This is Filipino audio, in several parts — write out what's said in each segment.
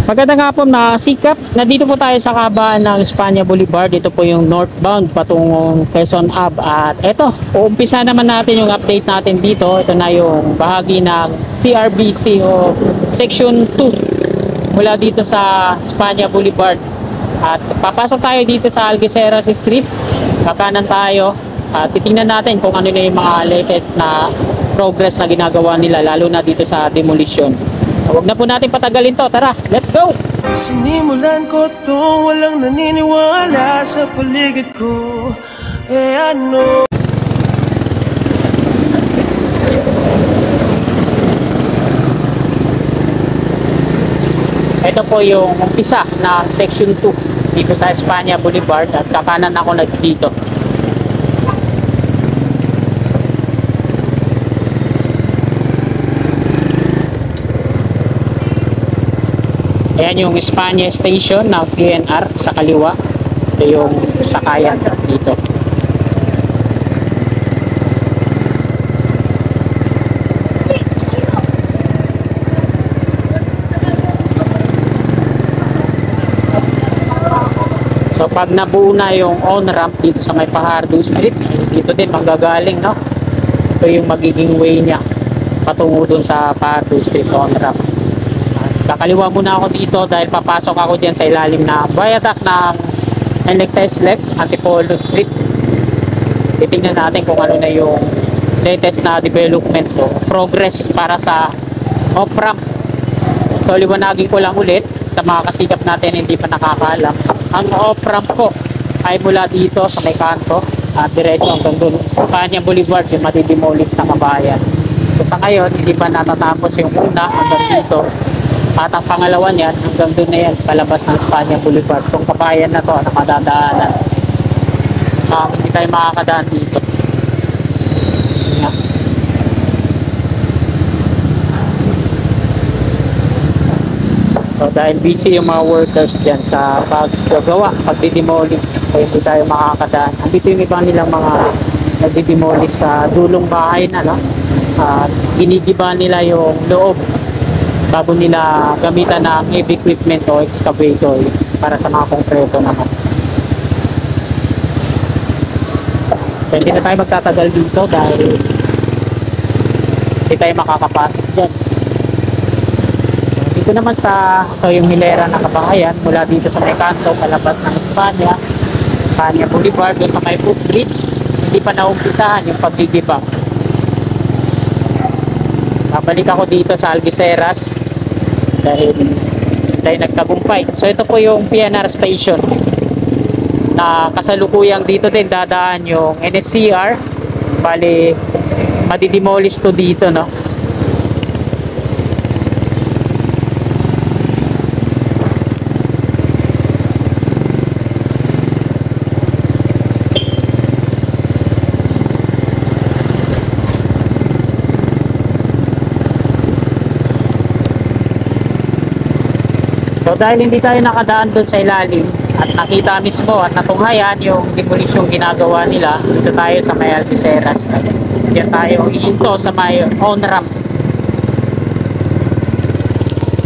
Magandang hapon mga sikap. Nandito po tayo sa kabaan ng Espanya Boulevard. Ito po yung northbound patungong Quezon Ave. At ito, uumpisa naman natin yung update natin dito. Ito na yung bahagi ng CRBC o Section 2 mula dito sa Espanya Boulevard. At papasok tayo dito sa Algeciras Street. Kakanan tayo at titingnan natin kung ano na yung mga latest na progress na ginagawa nila, lalo na dito sa demolition. Huwag na po natin patagalin to. Tara, let's go! Sinimulan ko to, walang naniniwala sa paligid ko. Ano? Ito po yung umpisa na Section 2 dito sa Espanya Boulevard at kakanan ako na dito. Ayan yung Espanya Station ng PNR sa kaliwa. Ito yung sakayan dito. So pag nabuo na yung on-ramp dito sa may Fajardo Street, dito din manggagaling, no? Ito yung magiging way niya patungo dun sa Fajardo Street on-ramp. Kakaliwa muna ako dito dahil papasok ako dyan sa ilalim na viaduct ng NXS Lex Antipolo Street. Titingnan natin kung ano na yung latest na development o progress para sa off-ramp. So liwanagin ko lang ulit sa mga kasikap natin hindi pa nakakaalam. Ang off-ramp ko ay mula dito sa may kanto at diretso hanggang doon Espanya Boulevard yung matidemolish na kabayan. So sa ngayon hindi pa natatapos yung una hanggang dito. At ang pangalawa niyan, hanggang doon na yan, palabas ng Espanya Boulevard. Kung kabayan na to, ano madadaanan. Hindi tayo makakadaan dito. Yan. So dahil busy yung mga workers dyan sa paggagawa, pagdidemolish, kaya hindi tayo makakadaan. Andito yung ibang nilang mga nagdidemolish sa dulong bahay na, no? Ginigiba nila yung loob bago nila gamitan ng heavy equipment o excavator para sa mga konkreto naman. So, hindi na tayo magtatagal dito dahil hindi tayo makakapasok dyan. Dito naman sa ito yung hilera na kabahayan mula dito sa may kanto palabas ng Espanya Boulevard doon sa may footbridge. Hindi pa naumpisahan yung pagdidiba. Babalik ako dito sa Algeciras dahil nagtagumpay. So ito po yung PNR station na kasalukuyang dito din dadaan yung NSCR. Bali madidemolish to dito, no? So dahil hindi tayo nakadaan doon sa ilalim at nakita mismo at natunghayan yung demolition ginagawa nila, dito tayo sa may Algeciras. Diyan tayo iinto sa may on-ramp.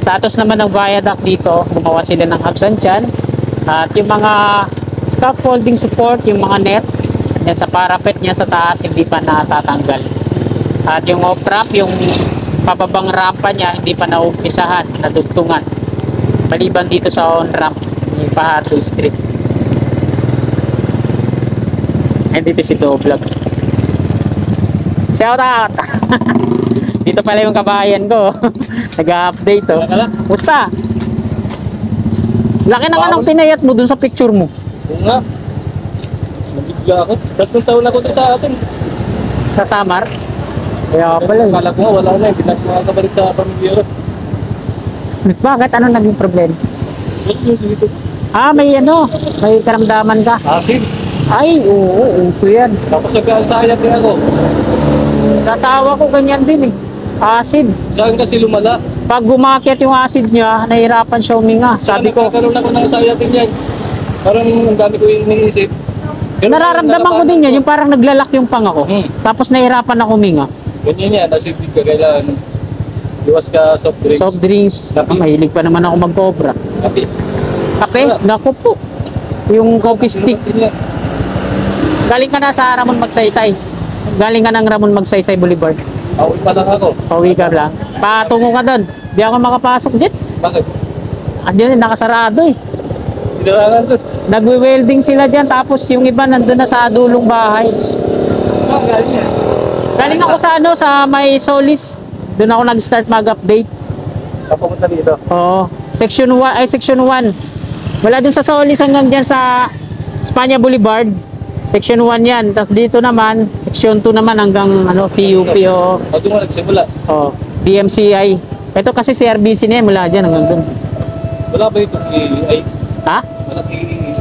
Status naman ng viaduct dito, gumawa sila ng hagdan dyan. At yung mga scaffolding support, yung mga net, yan sa parapet niya sa taas, hindi pa natatanggal. At yung off-ramp, yung pababang rampa niya, hindi pa naumpisahan, nadugtungan. Maliban dito sa on-ramp ni Fajardo Street. And dito si Doblog. Shout out! Dito pala yung kabayan ko. Nag-update oh. Musta? Laki naman ang pinayat mo dun sa picture mo. Oo nga. Nabisga ako. Tatlong taon na ko ito sa atin. Sa Samar? Kaya pala. Kala ko nga wala na. Hindi na ako makakabalik sa pamilya. Bakit? Ano naging problem? May karamdaman ka? Asin. Ay, oo, yan. Tapos nagkasayat din ako. Kasawa ko ganyan din eh. Acid. Saan kasi lumala? Pag gumakit yung acid niya, nahirapan siya huminga. Sabi ko, nagkakaroon ako ng sayatin yan. Parang ang dami ko yung iniisip. nararamdaman ko din yan, yung parang naglalak yung panga ko. Tapos nahirapan ako huminga. Ganyan yan, acidic ka kailangan. Iwas ka soft drinks. Soft drinks. Mahilig pa naman ako mag-cobra. Kape. Kape? Naku po. Yung coffee stick. Galing ka na sa Ramon Magsaysay. Galing ka ng Ramon Magsaysay Boulevard. Awit pa lang ako. Pauwi ka lang. Patungo ka doon. Di ako makapasok dyan. Bakit? Andiyan, nakasarado eh. Pinarangan doon. Nagwe-welding sila dyan. Tapos yung iba nandun na sa dulong bahay. Galing yan. Galing ako sa ano, sa may Solis. Doon ako nag-start mag-update. Kapunta dito. Oo. Section 1, ay section 1. Wala dun sa Solis hanggang dyan sa Espanya Boulevard. Section 1 yan. Tapos dito naman, section 2 naman hanggang ano, PUP o O, doon mo nagsimula. DMCI. Ito kasi CRBC na yan, mula dyan hanggang dun. Wala ba ito EEI? Ha? Wala EEI.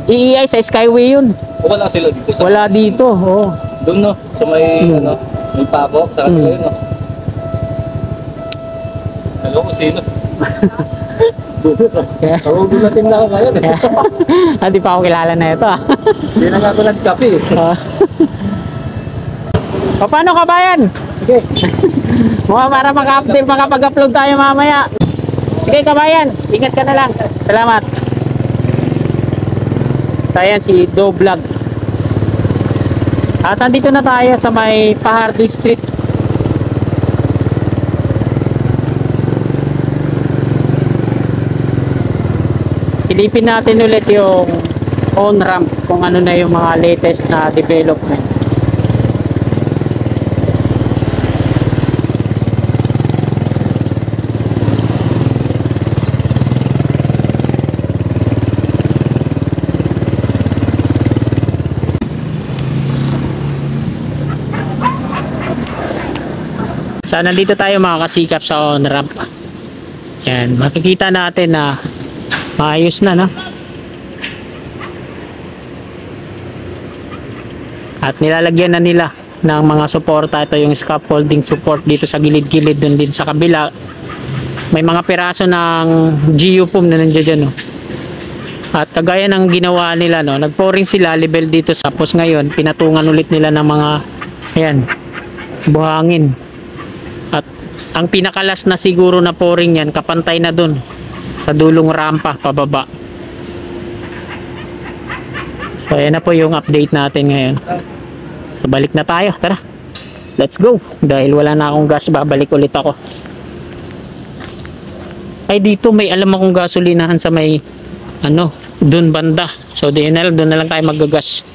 EEI sa Skyway yun. O wala sila dito? Sa Wala dito. Oo. Doon no? Sa may, ano, may pako. Sa kanila yun no? Alam ko sino. Kaya, Gulatin na ako ngayon eh. hindi pa ako kilala na ito ah. Hindi na nga ako nag-kape eh. O, paano kabayan? Sige. Para maka-update, makapag-upload tayo mamaya. Sige kabayan, ingat ka na lang. Salamat. So ayan si Do Vlog. At andito na tayo sa may Fajardo Street. Silipin natin ulit yung on-ramp kung ano na yung mga latest na development. So nandito tayo mga kasikap sa on-ramp. Yan, makikita natin na maayos na, no? At nilalagyan na nila ng mga suporta. Ito yung scaffolding support dito sa gilid-gilid, dun din sa kabila. May mga piraso ng geofoam na nandiyan dyan, no? At kagaya ng ginawa nila, no? Nagpouring sila, level dito. Tapos ngayon, pinatungan ulit nila ng mga, ayan, buhangin. At ang pinakalas na siguro na pouring yan, kapantay na dun sa dulong rampa pababa. So ayan na po yung update natin ngayon. So balik na tayo, tara, let's go. Dahil wala na akong gas, babalik ulit ako. Ay dito may alam akong gasolinahan sa may ano, dun banda. So doon na lang tayo maggagas.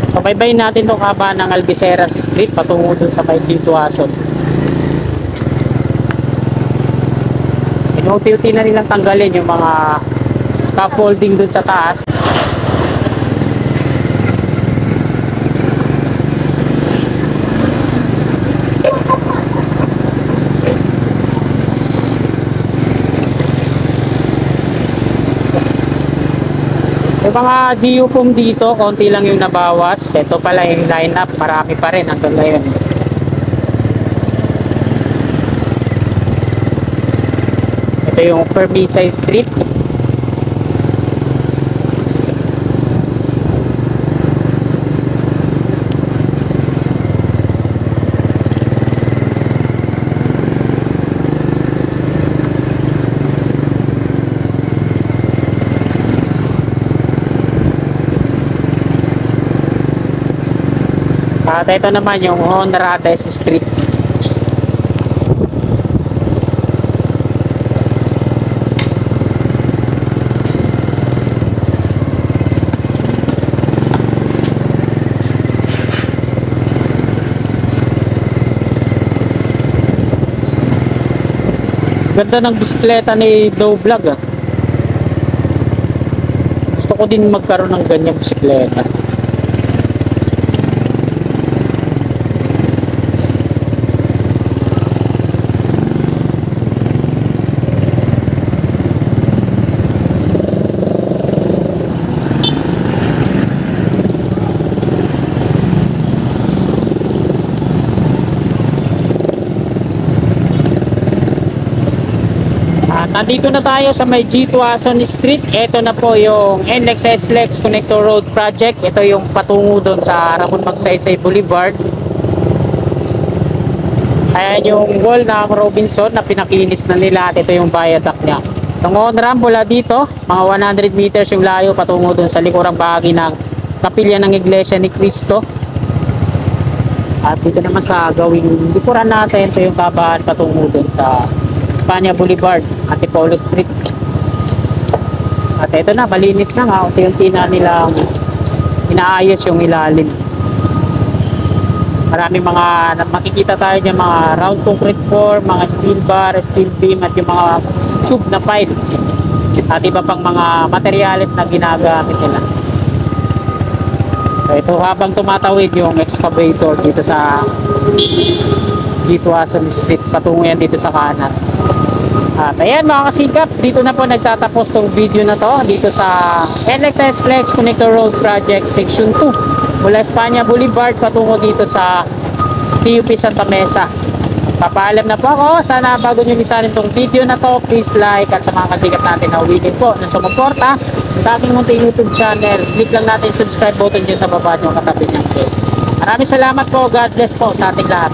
So baybay natin itong haba ng Albiceras Street patungo dun sa may Quintuason. Inuti-uti na nilang tanggalin yung mga scaffolding dun sa taas. Yung mga geofoam dito, konti lang yung nabawas. Ito pala yung lineup, marami pa rin hanggang ngayon. Ito yung Permisay Street. At ito naman yung Honrades Street. Ganda ng bisikleta ni Do Vlog ah. Gusto ko din magkaroon ng ganyang bisikleta. Nandito na tayo sa may Quintuason Street. Ito na po yung NLEX SLEX Connector Road Project. Ito yung patungo doon sa Ramon Magsaysay Boulevard. Ayan yung wall ng Robinson na pinakinis na nila at ito yung viaduct niya. Itong on-ramp mula dito, mga 100 meters yung layo patungo dun sa likurang bahagi ng kapilya ng Iglesia ni Cristo. At dito naman sa gawing likuran natin, ito yung kabahan patungo dun sa Espanya Boulevard, Antipolo Street. At ito na, malinis na nga. Unti-unti na nilang inaayos yung ilalim. Maraming mga makikita tayo dyan, mga round concrete form, mga steel bar, steel beam, at yung mga tube na pipe. At iba pang mga materyales na ginagamit nila. So ito habang tumatawid yung excavator dito sa Gitwason Street, patungo yan dito sa kanan. At ayan mga kasikap, dito na po nagtatapos tong video na to dito sa NLEX Lex Connector Road Project Section 2 mula Espanya Boulevard patungo dito sa PUP Santa Mesa. Papaalam na po ako. Sana bago nyo misalin tong video na to, please like, at sa mga kasikap natin na ulitin po na sumuporta sa aking munting YouTube channel, click lang natin yung subscribe button dyan sa baba nyo katabi ng bell. Maraming salamat po. God bless po sa ating lahat.